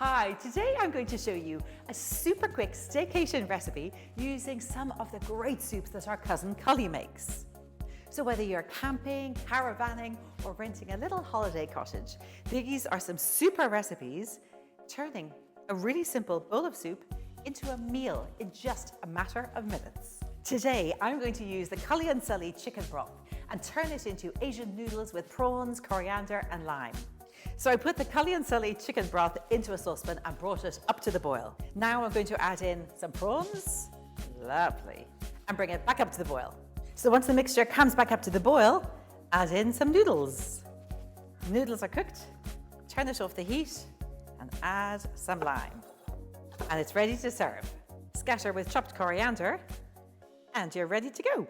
Hi, today I'm going to show you a super quick staycation recipe using some of the great soups that our cousin Cully makes. So whether you're camping, caravanning, or renting a little holiday cottage, these are some super recipes turning a really simple bowl of soup into a meal in just a matter of minutes. Today, I'm going to use the Cully and Sully chicken broth and turn it into Asian noodles with prawns, coriander, and lime. So I put the Cully and Sully chicken broth into a saucepan and brought it up to the boil. Now I'm going to add in some prawns, lovely, and bring it back up to the boil. So once the mixture comes back up to the boil, add in some noodles. Noodles are cooked, turn it off the heat, and add some lime. And it's ready to serve. Scatter with chopped coriander, and you're ready to go.